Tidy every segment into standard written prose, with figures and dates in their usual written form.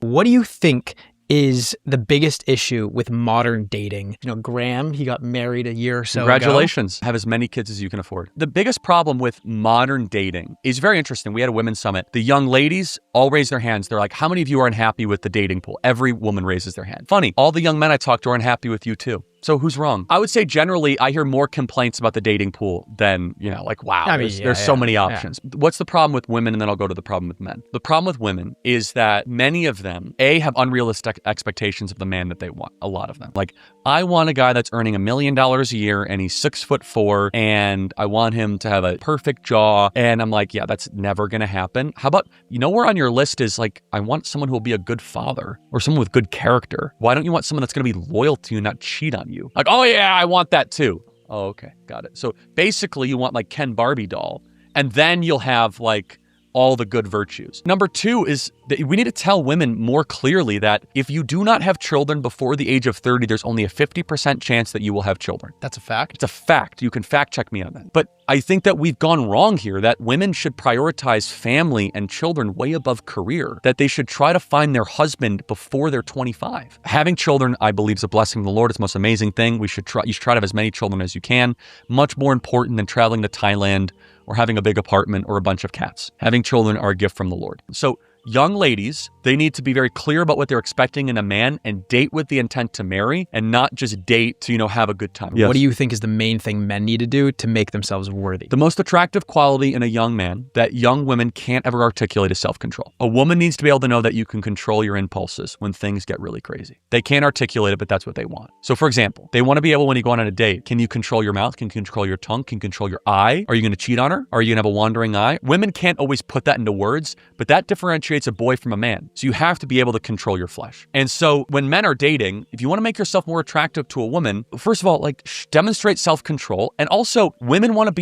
What do you think is the biggest issue with modern dating? Graham, he got married a year or so Congratulations. Have as many kids as you can afford. The biggest problem with modern dating is very interesting. We had a women's summit. The young ladies all raise their hands. They're like, how many of you are unhappy with the dating pool? Every woman raises their hand. Funny, all the young men I talk to are unhappy with you too. So who's wrong? I would say generally I hear more complaints about the dating pool than, wow, there's so many options. Yeah. What's the problem with women? And then I'll go to the problem with men. The problem with women is that many of them, have unrealistic expectations of the man that they want. A lot of them. Like, I want a guy that's earning $1 million a year and he's 6'4" and I want him to have a perfect jaw. And I'm like, yeah, that's never going to happen. How about, where on your list is like, I want someone who will be a good father or someone with good character. Why don't you want someone that's going to be loyal to you and not cheat on you? Like, oh yeah, I want that too. Oh, okay, got it. So basically you want like Ken Barbie doll, and then you'll have like all the good virtues. Number two is that we need to tell women more clearly that if you do not have children before the age of 30, there's only a 50% chance that you will have children. That's a fact? It's a fact. You can fact check me on that. But I think that we've gone wrong here, that women should prioritize family and children way above career, that they should try to find their husband before they're 25. Having children, I believe, is a blessing from the Lord. It's the most amazing thing. You should try to have as many children as you can. Much more important than traveling to Thailand or having a big apartment or a bunch of cats. Having children are a gift from the Lord. So young ladies, they need to be very clear about what they're expecting in a man and date with the intent to marry and not just date to, have a good time. Yes. What do you think is the main thing men need to do to make themselves worthy? The most attractive quality in a young man that young women can't ever articulate is self-control. A woman needs to be able to know that you can control your impulses when things get really crazy. They can't articulate it, but that's what they want. So for example, they want to be able, when you go on a date, can you control your mouth? Can you control your tongue? Can you control your eye? Are you going to cheat on her? Are you going to have a wandering eye? Women can't always put that into words, but that differentiates a boy from a man. So you have to be able to control your flesh. And so when men are dating, if you want to make yourself more attractive to a woman, first of all, demonstrate self-control. And also women want to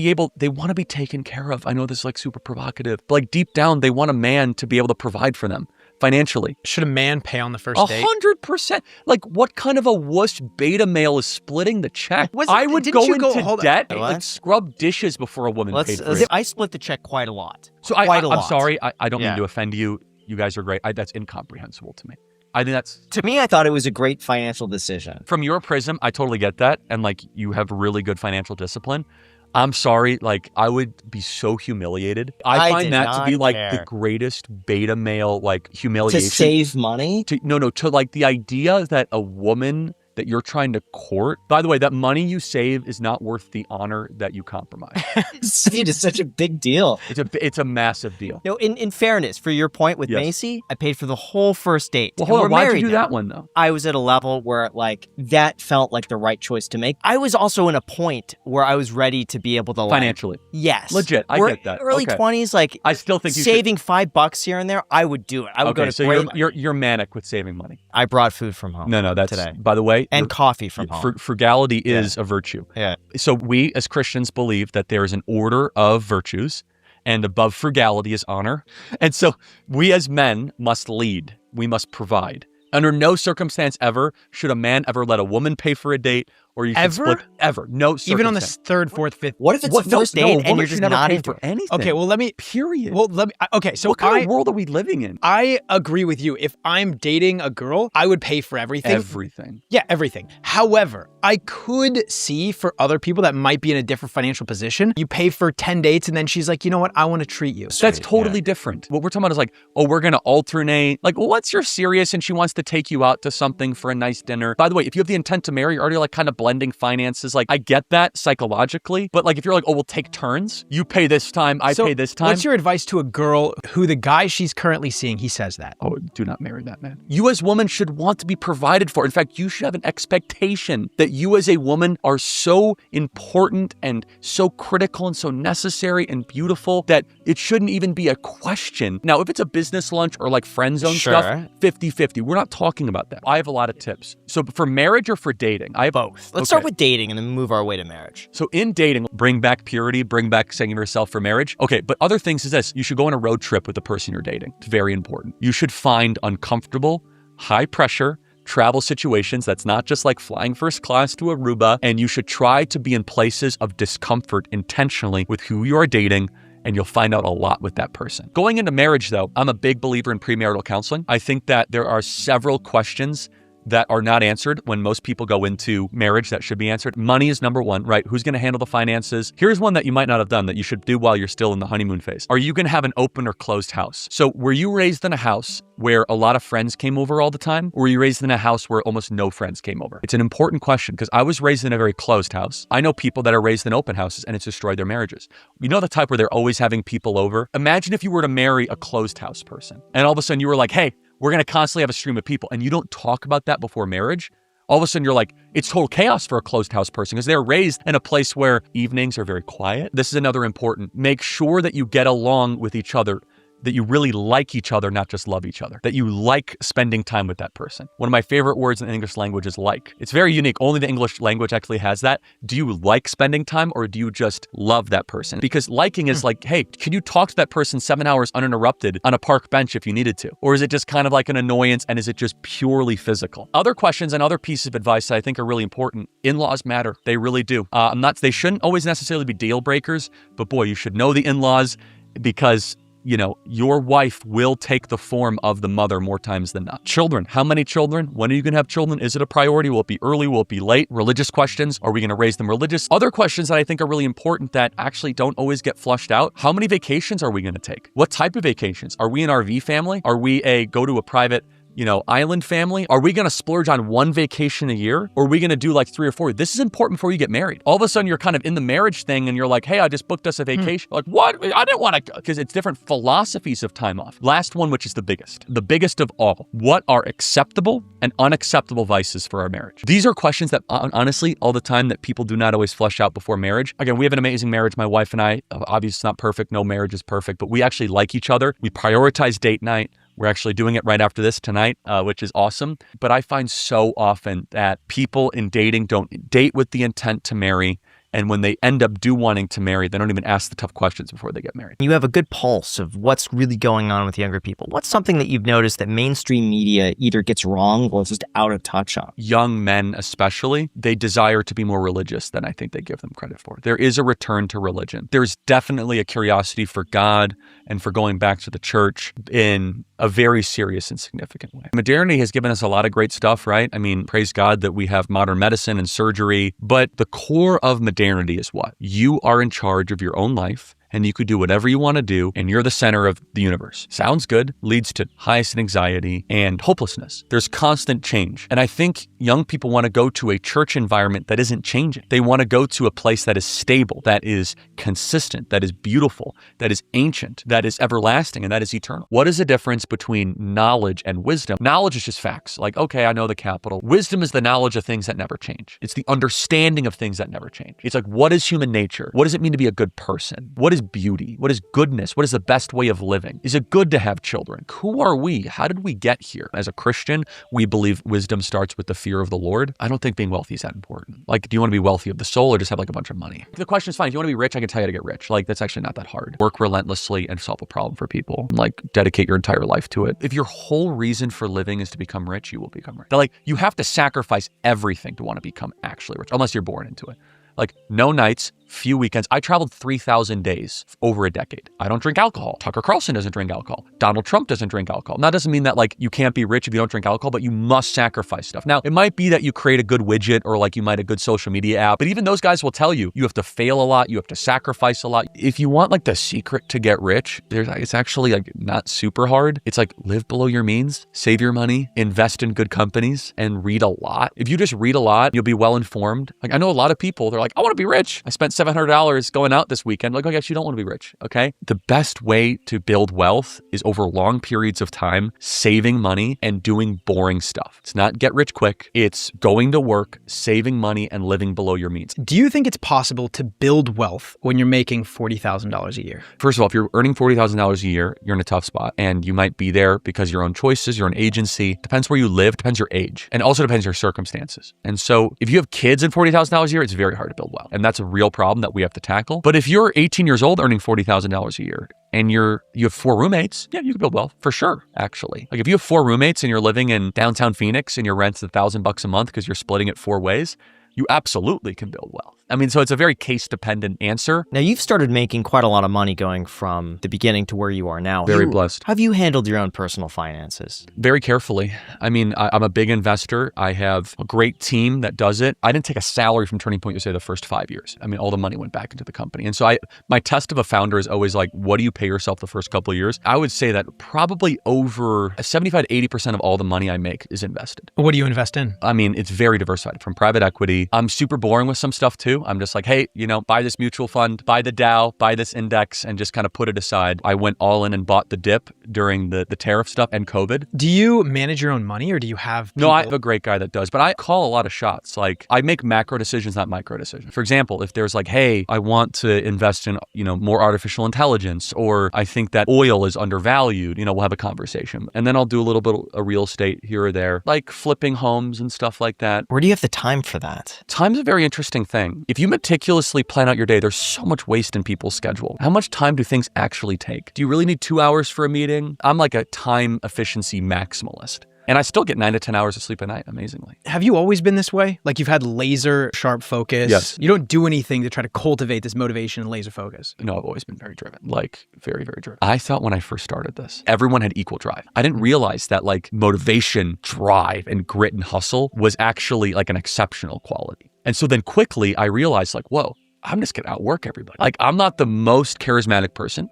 be taken care of. I know this is super provocative, but deep down, they want a man to be able to provide for them financially. Should a man pay on the first date? 100%. What kind of a wuss beta male is splitting the check? I would go into debt, scrub dishes before a woman paid for it. I split the check quite a lot. So I'm sorry. I don't mean to offend you. You guys are great. That's incomprehensible to me. I think to me, I thought it was a great financial decision. From your prism, I totally get that. And you have really good financial discipline. I'm sorry. I would be so humiliated. I find that to be the greatest beta male, humiliation. To save money? To the idea that a woman that you're trying to court. By the way, that money you save is not worth the honor that you compromise. It is such a big deal. It's a massive deal. In fairness, for your point with Macy, I paid for the whole first date. Well, hold on. Why'd you do that one though? I was at a level where that felt like the right choice to make. I was also in a point where I was ready to be able to financially. Yes. Legit. I get that. Early 20s, I still think saving $5 here and there, I would do it. I would go to so you're manic with saving money. I brought food from home. No, that's today. By the way. And coffee from home. Frugality is a virtue. Yeah. So we as Christians believe that there is an order of virtues, and above frugality is honor. And so we as men must lead. We must provide. Under no circumstance ever should a man ever let a woman pay for a date, or you should split ever. No circumstance. Even on the third, fourth, fifth. What if it's a first date and you're just not into for anything? Okay, well let me. Period. Well, let me. Okay, so what kind of world are we living in? I agree with you. If I'm dating a girl, I would pay for everything. Everything. Yeah, everything. However, I could see for other people that might be in a different financial position, you pay for 10 dates and then she's like, you know what? I want to treat you. That's totally different. What we're talking about is we're going to alternate. Once you're serious and she wants to take you out to something for a nice dinner. By the way, if you have the intent to marry, you're already kind of blending finances. I get that psychologically, but if you're we'll take turns. You pay this time, I pay this time. What's your advice to a girl who the guy she's currently seeing, he says that? Oh, do not marry that man. You as women should want to be provided for. In fact, you should have an expectation that you as a woman are so important and so critical and so necessary and beautiful that it shouldn't even be a question. Now, if it's a business lunch or friend zone stuff, 50-50. We're not talking about that. I have a lot of tips. So for marriage or for dating? I have both. Let's start with dating and then move our way to marriage. So in dating, bring back purity, bring back saving yourself for marriage. Okay, but other things is this. You should go on a road trip with the person you're dating. It's very important. You should find uncomfortable, high pressure travel situations. That's not just flying first class to Aruba. And you should try to be in places of discomfort intentionally with who you are dating and you'll find out a lot with that person. Going into marriage though, I'm a big believer in premarital counseling. I think that there are several questions that are not answered when most people go into marriage that should be answered. Money is number one, right? Who's going to handle the finances? Here's one that you might not have done that you should do while you're still in the honeymoon phase. Are you going to have an open or closed house? So were you raised in a house where a lot of friends came over all the time? Or were you raised in a house where almost no friends came over? It's an important question because I was raised in a very closed house. I know people that are raised in open houses and it's destroyed their marriages. You know the type where they're always having people over? Imagine if you were to marry a closed house person and all of a sudden you were like, hey, we're going to constantly have a stream of people, and you don't talk about that before marriage. All of a sudden, you're like, it's total chaos for a closed house person because they're raised in a place where evenings are very quiet. This is another important. Make sure that you get along with each other, that you really like each other, not just love each other, that you like spending time with that person. One of my favorite words in the English language is like. It's very unique. Only the English language actually has that. Do you like spending time or do you just love that person? Because liking is like, hey, can you talk to that person 7 hours uninterrupted on a park bench if you needed to? Or is it just kind of like an annoyance and is it just purely physical? Other questions and other pieces of advice that I think are really important. In-laws matter. They really do. They shouldn't always necessarily be deal breakers, but boy, you should know the in-laws because your wife will take the form of the mother more times than not. Children, how many children? When are you going to have children? Is it a priority? Will it be early? Will it be late? Religious questions. Are we going to raise them religious? Other questions that I think are really important that actually don't always get flushed out. How many vacations are we going to take? What type of vacations? Are we an RV family? Are we go to a private island family? Are we going to splurge on one vacation a year? Or are we going to do like 3 or 4? This is important before you get married. All of a sudden, you're kind of in the marriage thing and you're like, hey, I just booked us a vacation. Like, what? I didn't want to, because it's different philosophies of time off. Last one, which is the biggest of all. What are acceptable and unacceptable vices for our marriage? These are questions that honestly, all the time that people do not always flesh out before marriage. Again, we have an amazing marriage. My wife and I, obviously it's not perfect. No marriage is perfect, but we actually like each other. We prioritize date night. We're actually doing it right after this tonight, which is awesome. But I find so often that people in dating don't date with the intent to marry. And when they end up wanting to marry, they don't even ask the tough questions before they get married. You have a good pulse of what's really going on with younger people. What's something that you've noticed that mainstream media either gets wrong or is just out of touch on? Young men especially, they desire to be more religious than I think they give them credit for. There is a return to religion. There's definitely a curiosity for God and for going back to the church in a very serious and significant way. Modernity has given us a lot of great stuff, right? I mean, praise God that we have modern medicine and surgery, but the core of modernity is what? You are in charge of your own life and you could do whatever you want to do, and you're the center of the universe. Sounds good, leads to highest anxiety and hopelessness. There's constant change. And I think young people want to go to a church environment that isn't changing. They want to go to a place that is stable, that is consistent, that is beautiful, that is ancient, that is everlasting, and that is eternal. What is the difference between knowledge and wisdom? Knowledge is just facts. Like, okay, I know the capital. Wisdom is the knowledge of things that never change. It's the understanding of things that never change. It's like, what is human nature? What does it mean to be a good person? What is beauty? What is goodness? What is the best way of living? Is it good to have children? Who are we? How did we get here? As a Christian, we believe wisdom starts with the fear of the Lord. I don't think being wealthy is that important. Like, do you want to be wealthy of the soul or just have like a bunch of money? The question is fine. If you want to be rich, I can tell you how to get rich. Like, that's actually not that hard. Work relentlessly and solve a problem for people. Like, dedicate your entire life to it. If your whole reason for living is to become rich, you will become rich. But like, you have to sacrifice everything to want to become actually rich, unless you're born into it. Like, no nights, few weekends. I traveled 3,000 days over a decade. I don't drink alcohol. Tucker Carlson doesn't drink alcohol. Donald Trump doesn't drink alcohol. Now, that doesn't mean that like you can't be rich if you don't drink alcohol, but you must sacrifice stuff. Now, it might be that you create a good widget or like you might a good social media app, but even those guys will tell you, you have to fail a lot. You have to sacrifice a lot. If you want like the secret to get rich, it's actually like not super hard. It's like live below your means, save your money, invest in good companies, and read a lot. If you just read a lot, you'll be well informed. Like, I know a lot of people, they're like, I want to be rich. I spent $700 going out this weekend. Like, I guess you don't want to be rich, okay? The best way to build wealth is over long periods of time, saving money and doing boring stuff. It's not get rich quick. It's going to work, saving money, and living below your means. Do you think it's possible to build wealth when you're making $40,000 a year? First of all, if you're earning $40,000 a year, you're in a tough spot. And you might be there because your own choices, your own agency. Depends where you live, depends your age. And also depends your circumstances. And so if you have kids and $40,000 a year, it's very hard to build wealth. And that's a real problem that we have to tackle. But if you're 18 years old earning $40,000 a year and you have 4 roommates, yeah, you can build wealth for sure, actually. Like if you have 4 roommates and you're living in downtown Phoenix and your rent's $1,000 a month because you're splitting it 4 ways, you absolutely can build wealth. I mean, so it's a very case-dependent answer. Now, you've started making quite a lot of money going from the beginning to where you are now. Very blessed. Have you handled your own personal finances? Very carefully. I mean, I'm a big investor. I have a great team that does it. I didn't take a salary from Turning Point USA the first 5 years. I mean, all the money went back into the company. And so my test of a founder is always like, what do you pay yourself the first couple of years? I would say that probably over 75 to 80% of all the money I make is invested. What do you invest in? I mean, it's very diversified from private equity. I'm super boring with some stuff too. I'm just like, hey, buy this mutual fund, buy the Dow, buy this index, and just kind of put it aside. I went all in and bought the dip during the tariff stuff and COVID. Do you manage your own money or do you have people? No, I have a great guy that does, but I call a lot of shots. Like I make macro decisions, not micro decisions. For example, if there's like, hey, I want to invest in, more artificial intelligence, or I think that oil is undervalued, we'll have a conversation. And then I'll do a little bit of real estate here or there, like flipping homes and stuff like that. Where do you have the time for that? Time's a very interesting thing. If you meticulously plan out your day, there's so much waste in people's schedule. How much time do things actually take? Do you really need 2 hours for a meeting? I'm like a time efficiency maximalist. And I still get 9 to 10 hours of sleep a night, amazingly. Have you always been this way? Like you've had laser sharp focus? Yes. You don't do anything to try to cultivate this motivation and laser focus? No, I've always been very driven, like very, very driven. I thought when I first started this, everyone had equal drive. I didn't realize that like motivation, drive, and grit and hustle was actually like an exceptional quality. And so then quickly I realized like, whoa, I'm just gonna outwork everybody. Like I'm not the most charismatic person.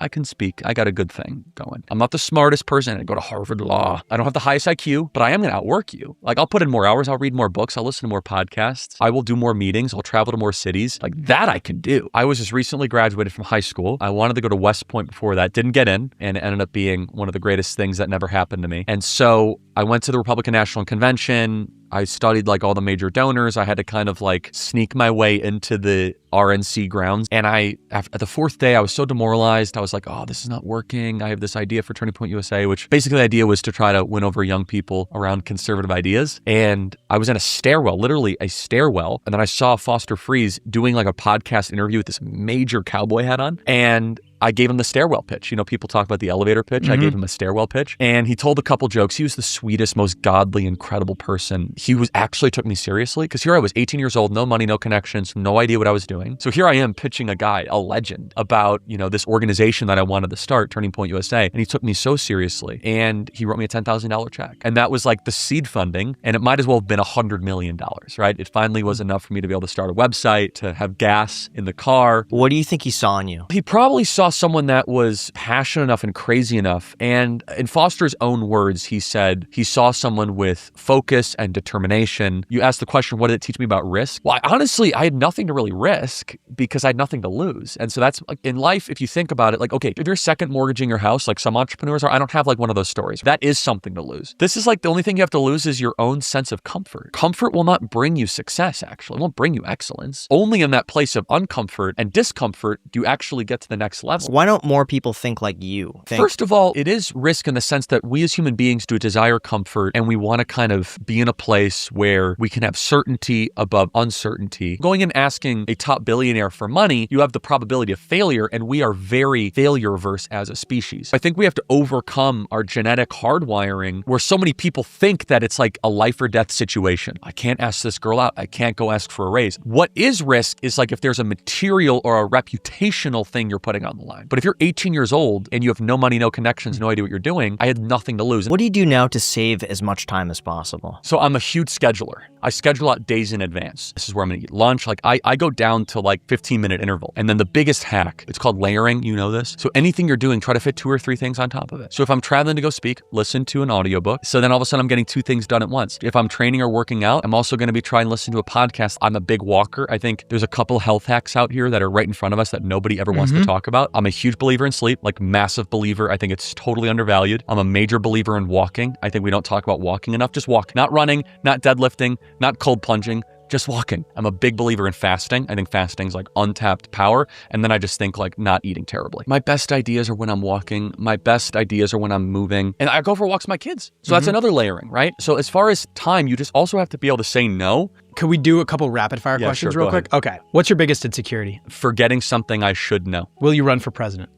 I can speak. I got a good thing going. I'm not the smartest person. I go to Harvard Law. I don't have the highest IQ, but I am gonna outwork you. Like I'll put in more hours. I'll read more books. I'll listen to more podcasts. I will do more meetings. I'll travel to more cities. Like that I can do. I was just recently graduated from high school. I wanted to go to West Point before that. Didn't get in, and it ended up being one of the greatest things that never happened to me. And so I went to the Republican National Convention. I studied like all the major donors. I had to kind of like sneak my way into the RNC grounds. And at the fourth day, I was so demoralized. I was like, oh, this is not working. I have this idea for Turning Point USA, which basically the idea was to try to win over young people around conservative ideas. And I was in a stairwell, literally a stairwell. And then I saw Foster Freeze doing like a podcast interview with this major cowboy hat on. And I gave him the stairwell pitch. People talk about the elevator pitch. Mm-hmm. I gave him a stairwell pitch. And he told a couple jokes. He was the sweetest, most godly, incredible person. He actually took me seriously because here I was 18 years old, no money, no connections, no idea what I was doing. So here I am pitching a guy, a legend, about, this organization that I wanted to start, Turning Point USA. And he took me so seriously. And he wrote me a $10,000 check. And that was like the seed funding. And it might as well have been $100 million, right? It finally was enough for me to be able to start a website, to have gas in the car. What do you think he saw in you? He probably saw someone that was passionate enough and crazy enough. And in Foster's own words, he said he saw someone with focus and determination. You asked the question, what did it teach me about risk? Well, honestly, I had nothing to really risk because I had nothing to lose. And so that's like in life, if you think about it, like, okay, if you're second mortgaging your house, like some entrepreneurs are, I don't have like one of those stories. That is something to lose. This is like the only thing you have to lose is your own sense of comfort. Comfort will not bring you success, actually. It won't bring you excellence. Only in that place of uncomfort and discomfort do you actually get to the next level. Why don't more people think like you? First of all, it is risk in the sense that we as human beings do desire comfort and we want to kind of be in a place where we can have certainty above uncertainty. Going and asking a top billionaire for money, you have the probability of failure, and we are very failure-averse as a species. I think we have to overcome our genetic hardwiring where so many people think that it's like a life or death situation. I can't ask this girl out. I can't go ask for a raise. What is risk is like if there's a material or a reputational thing you're putting on the line. But if you're 18 years old and you have no money, no connections, no idea what you're doing, I had nothing to lose. What do you do now to save as much time as possible? So I'm a huge scheduler. I schedule out days in advance. This is where I'm going to eat lunch. Like I go down to like 15-minute interval. And then the biggest hack, it's called layering. You know this. So anything you're doing, try to fit 2 or 3 things on top of it. So if I'm traveling to go speak, listen to an audiobook. So then all of a sudden I'm getting 2 things done at once. If I'm training or working out, I'm also going to be trying to listen to a podcast. I'm a big walker. I think there's a couple health hacks out here that are right in front of us that nobody ever wants to talk about. I'm a huge believer in sleep, like massive believer. I think it's totally undervalued. I'm a major believer in walking. I think we don't talk about walking enough. Just walk, not running, not deadlifting, not cold plunging. Just walking. I'm a big believer in fasting. I think fasting's like untapped power. And then I just think like not eating terribly. My best ideas are when I'm walking. My best ideas are when I'm moving. And I go for walks with my kids. So that's another layering, right? So as far as time, you just also have to be able to say no. Could we do a couple rapid fire questions sure, real quick? Okay. What's your biggest insecurity? Forgetting something I should know. Will you run for president?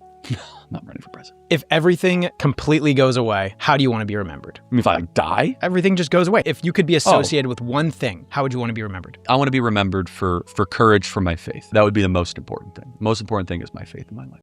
Not running running for president. If everything completely goes away, how do you want to be remembered? I mean, if I die, Everything just goes away. If you could be associated with one thing, how would you want to be remembered? I want to be remembered for courage for my faith. That would be the most important thing. The most important thing is my faith in my life.